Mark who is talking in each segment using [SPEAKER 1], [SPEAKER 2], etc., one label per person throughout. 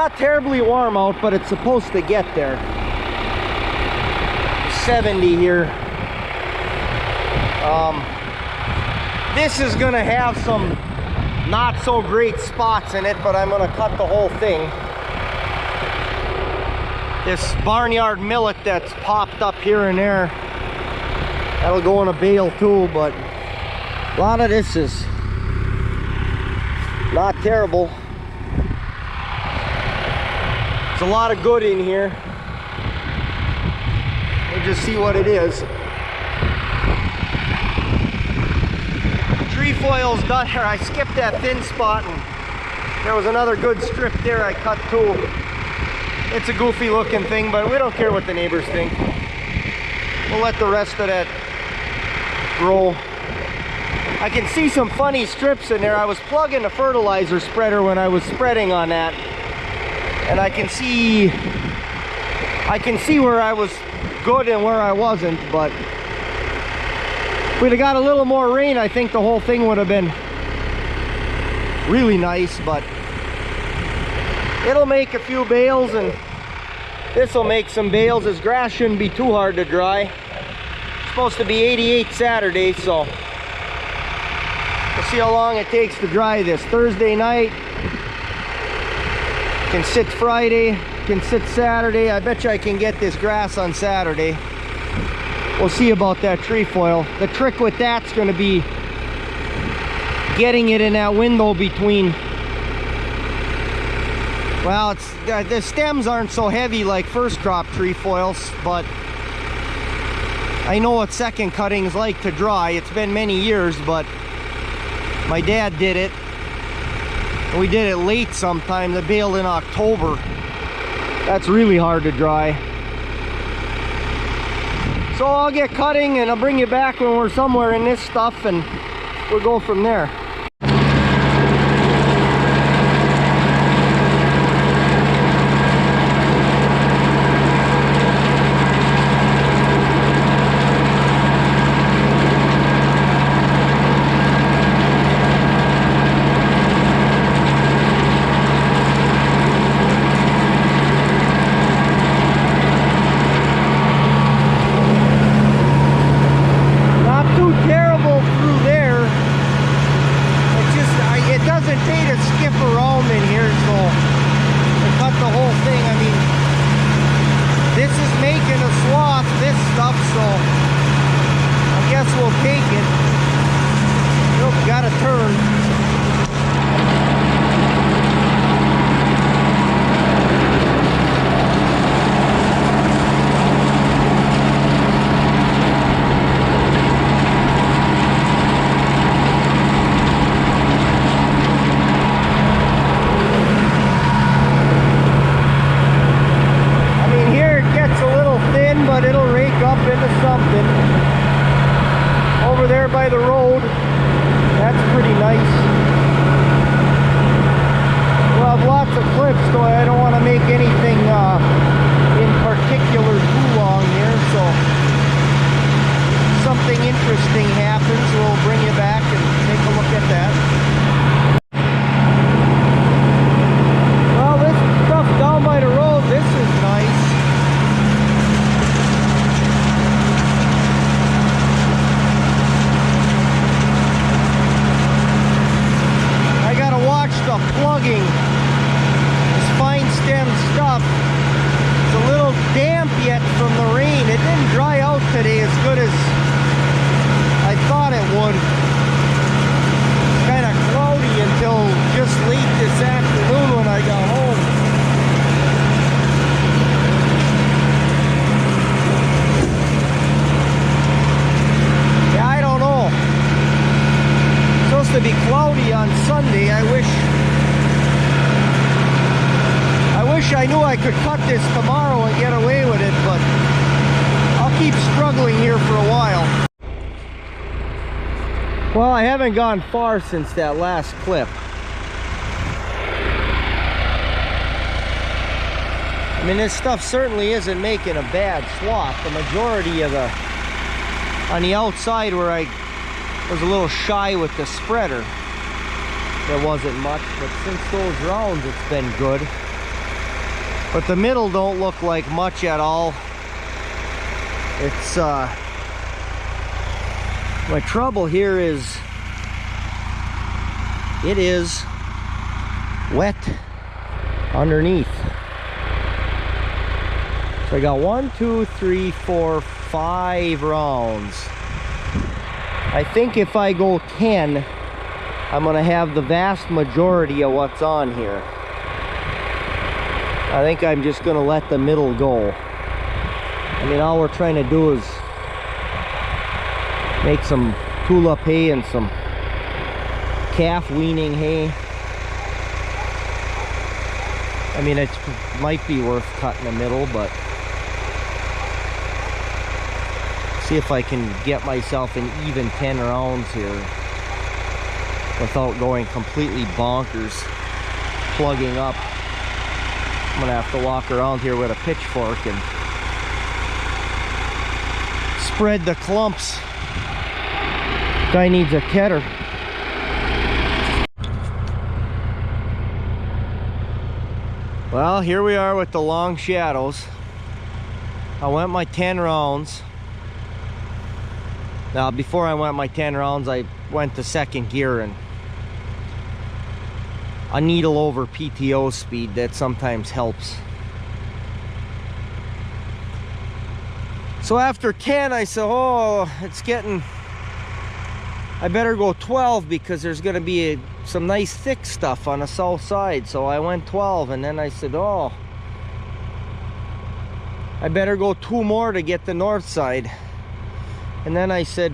[SPEAKER 1] not terribly warm out, but it's supposed to get there. 70 here. This is gonna have some not so great spots in it, but I'm gonna cut the whole thing. This barnyard millet that's popped up here and there, that'll go in a bale too, but a lot of this is not terrible. There's a lot of good in here. We'll just see what it is. Trefoil's done here. I skipped that thin spot and there was another good strip there I cut too. It's a goofy looking thing, but we don't care what the neighbors think. We'll let the rest of that grow. I can see some funny strips in there. I was plugging the fertilizer spreader when I was spreading on that, and I can see where I was good and where I wasn't. But if we'd have got a little more rain, I think the whole thing would have been really nice. But it'll make a few bales, and this will make some bales. This grass shouldn't be too hard to dry. It's supposed to be 88 Saturday, so we'll see how long it takes to dry this. Thursday night, can sit Friday, can sit Saturday. I bet you I can get this grass on Saturday. We'll see about that trefoil. The trick with that's going to be getting it in that window between, well, it's the stems aren't so heavy like first crop trefoils, but I know what second cuttings like to dry. It's been many years, but my dad did it. We did it late sometime. The bale in October. That's really hard to dry. So I'll get cutting and I'll bring you back when we're somewhere in this stuff, and we'll go from there. By the road, that's pretty nice. We'll have lots of clips, so I don't want to make anything in particular too long here. So if something interesting happens, we'll bring you back and take a look at that. Well, this stuff down by the road, this is nice. The plugging, this fine stem stuff, it's a little damp yet from the rain. It didn't dry out today as good as I thought it would. It's kind of cloudy until just late this afternoon when I got home. Yeah, I don't know. It's supposed to be cloudy on Sunday. I wish I knew I could cut this tomorrow and get away with it, but I'll keep struggling here for a while. Well, I haven't gone far since that last clip. I mean, this stuff certainly isn't making a bad swath. The majority of on the outside where I was a little shy with the spreader, there wasn't much, but since those rounds it's been good. But the middle don't look like much at all. It's my trouble here is it is wet underneath. So I got 1, 2, 3, 4, 5 rounds. I think if I go 10, I'm gonna have the vast majority of what's on here. I think I'm just gonna let the middle go. I mean, all we're trying to do is make some tulip hay and some calf weaning hay. I mean, it might be worth cutting the middle, but see if I can get myself an even 10 rounds here without going completely bonkers, plugging up. I'm gonna have to walk around here with a pitchfork and spread the clumps. Guy needs a ketter. Well, here we are with the long shadows. I went my 10 rounds. Now, before I went my 10 rounds, I went to second gear and a needle over PTO speed. That sometimes helps. So after 10, I said, oh, it's getting, I better go 12 because there's gonna be some nice thick stuff on the south side. So I went 12, and then I said, oh, I better go 2 more to get the north side. And then I said,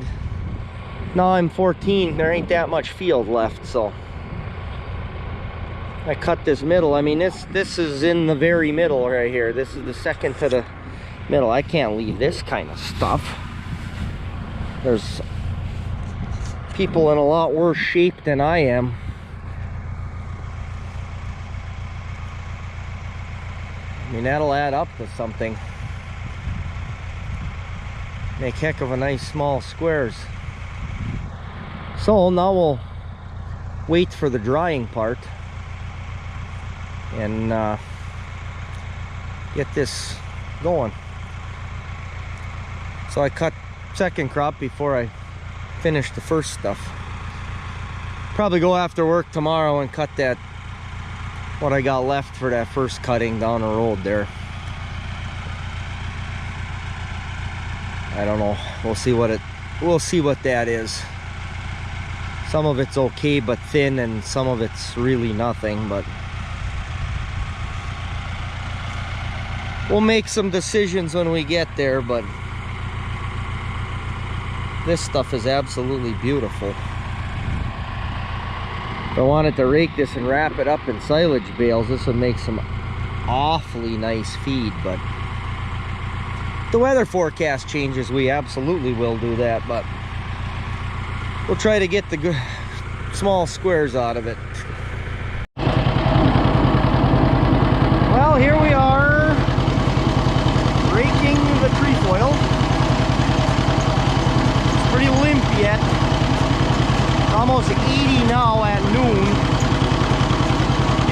[SPEAKER 1] now I'm 14, there ain't that much field left, so I cut this middle. I mean, this is in the very middle right here. This is the second to the middle. I can't leave this kind of stuff. There's people in a lot worse shape than I am. I mean, that'll add up to something. Make heck of a nice small squares. So now we'll wait for the drying part and get this going. So I cut second crop before I finish the first stuff. Probably go after work tomorrow and cut that, what I got left for that first cutting down the road there. I don't know. We'll see what that is. Some of it's okay but thin, and some of it's really nothing, but we'll make some decisions when we get there. But this stuff is absolutely beautiful. If I wanted to rake this and wrap it up in silage bales, this would make some awfully nice feed. But the weather forecast changes, we absolutely will do that, but we'll try to get the good small squares out of it. Well, here we are raking the trefoil. It's pretty limp yet. It's almost 80 now at noon.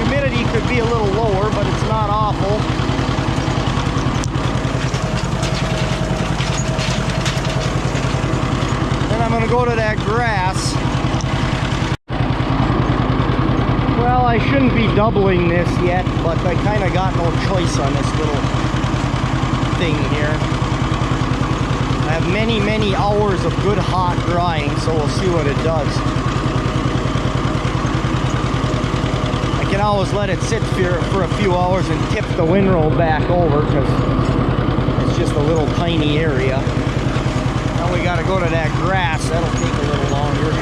[SPEAKER 1] Humidity could be a little lower, but it's not awful. I'm gonna go to that grass. Well, I shouldn't be doubling this yet, but I kind of got no choice on this little thing here. I have many hours of good hot drying, so we'll see what it does. I can always let it sit for a few hours and tip the windrow back over, because it's just a little tiny area. Now we gotta go to that grass. That'll take a little longer.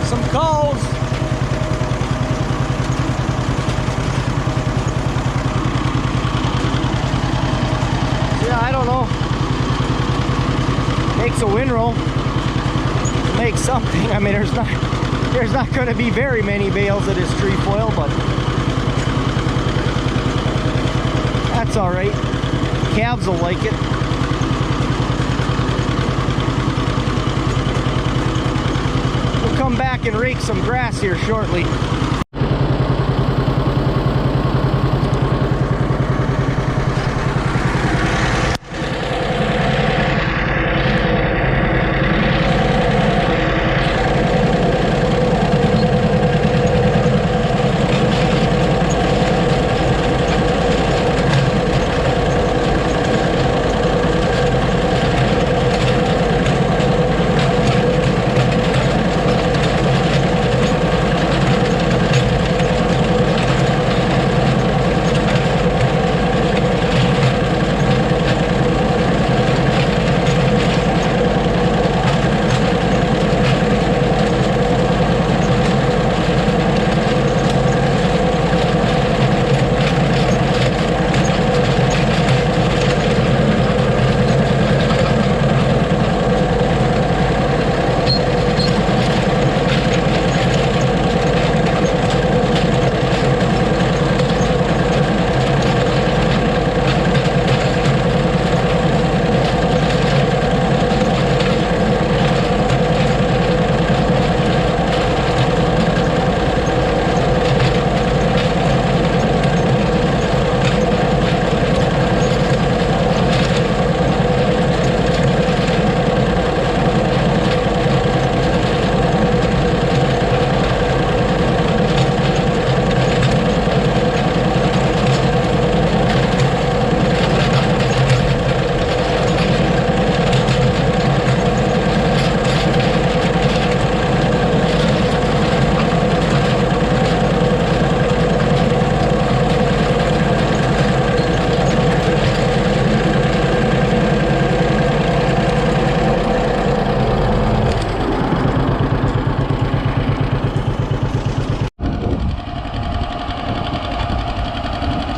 [SPEAKER 1] Some cows. Yeah, I don't know. Makes a windrow. Make something. I mean, there's not going to be very many bales of this trefoil, but that's all right. Calves will like it. come back and rake some grass here shortly.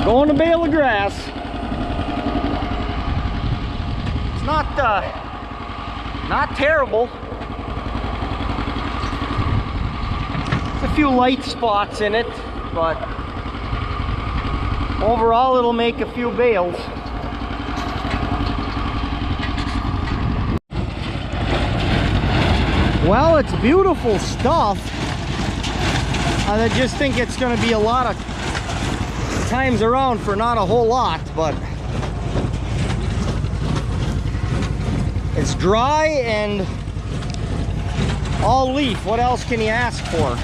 [SPEAKER 1] Going to bale of grass. It's not terrible. There's a few light spots in it, but overall it'll make a few bales. Well, it's beautiful stuff. I just think it's going to be a lot of times around for not a whole lot, but it's dry and all leaf. What else can you ask for?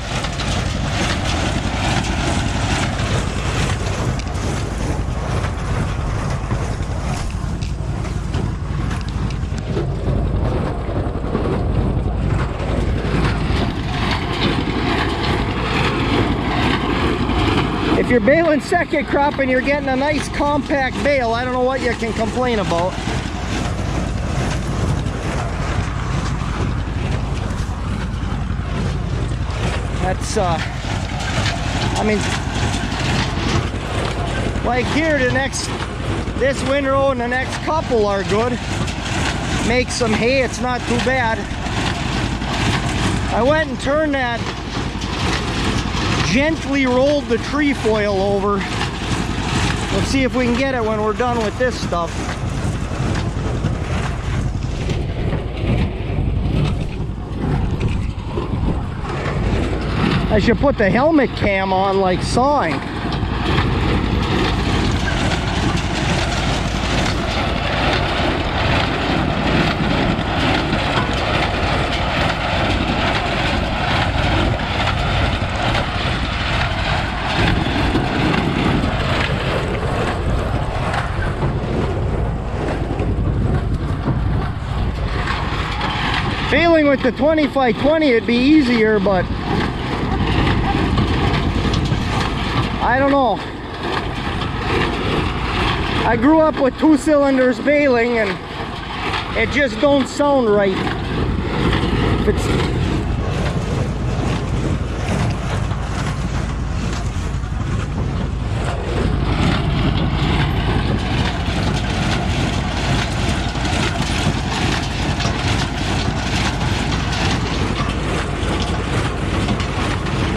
[SPEAKER 1] If you're baling second crop and you're getting a nice compact bale, I don't know what you can complain about. That's I mean, like here, this windrow and the next couple are good. Make some hay, it's not too bad. I went and turned that, gently rolled the trefoil over. Let's see if we can get it when we're done with this stuff. I should put the helmet cam on like sawing. Baling with the 20x20 it'd be easier, but I don't know. I grew up with 2 cylinders baling and it just don't sound right.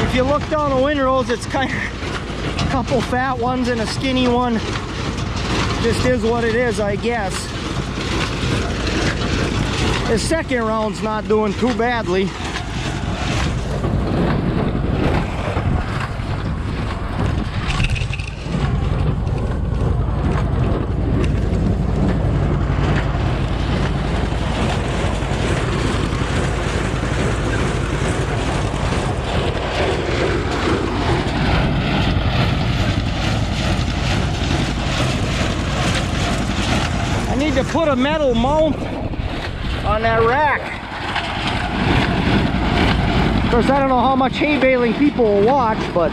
[SPEAKER 1] If you look down the windrows, it's kind of a couple fat ones and a skinny one. Just is what it is, I guess. The second round's not doing too badly. to put a metal mount on that rack. Of course, I don't know how much hay baling people will watch, but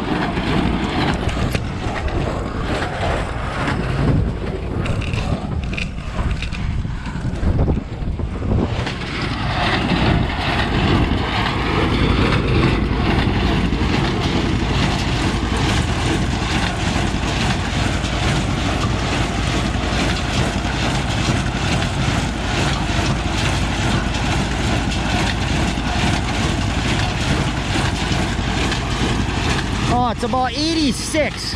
[SPEAKER 1] oh, it's about 86.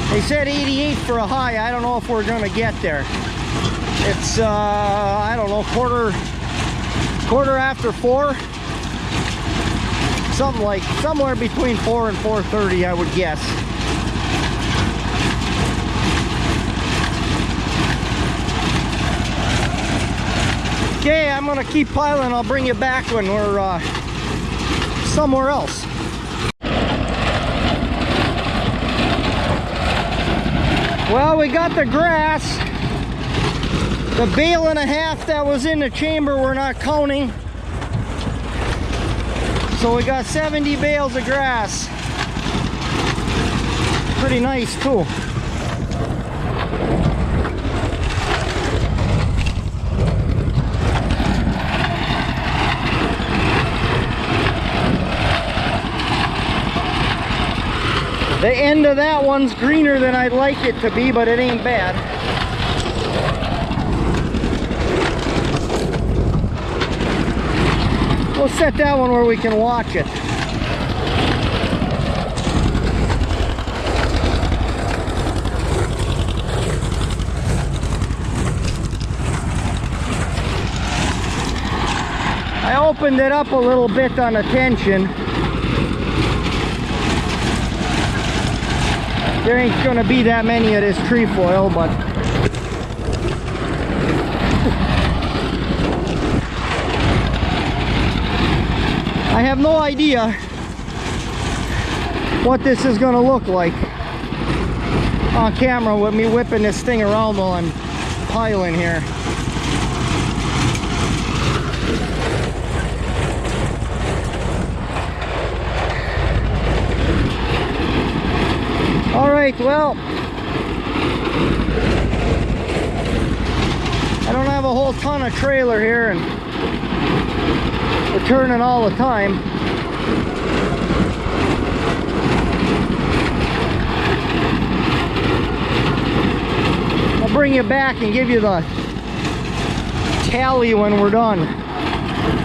[SPEAKER 1] They said 88 for a high. I don't know if we're gonna get there. It's I don't know, quarter after 4. Something like somewhere between 4 and 4:30, I would guess. Okay, I'm gonna keep piling. I'll bring you back when we're somewhere else. Well, we got the grass. The bale and a half that was in the chamber we're not counting. So we got 70 bales of grass. Pretty nice too. The end of that one's greener than I'd like it to be, but it ain't bad. We'll set that one where we can watch it. I opened it up a little bit on the tension. There ain't gonna be that many of this trefoil, but I have no idea what this is gonna look like on camera with me whipping this thing around while I'm piling here. Alright, well, I don't have a whole ton of trailer here and we're turning all the time. I'll bring you back and give you the tally when we're done.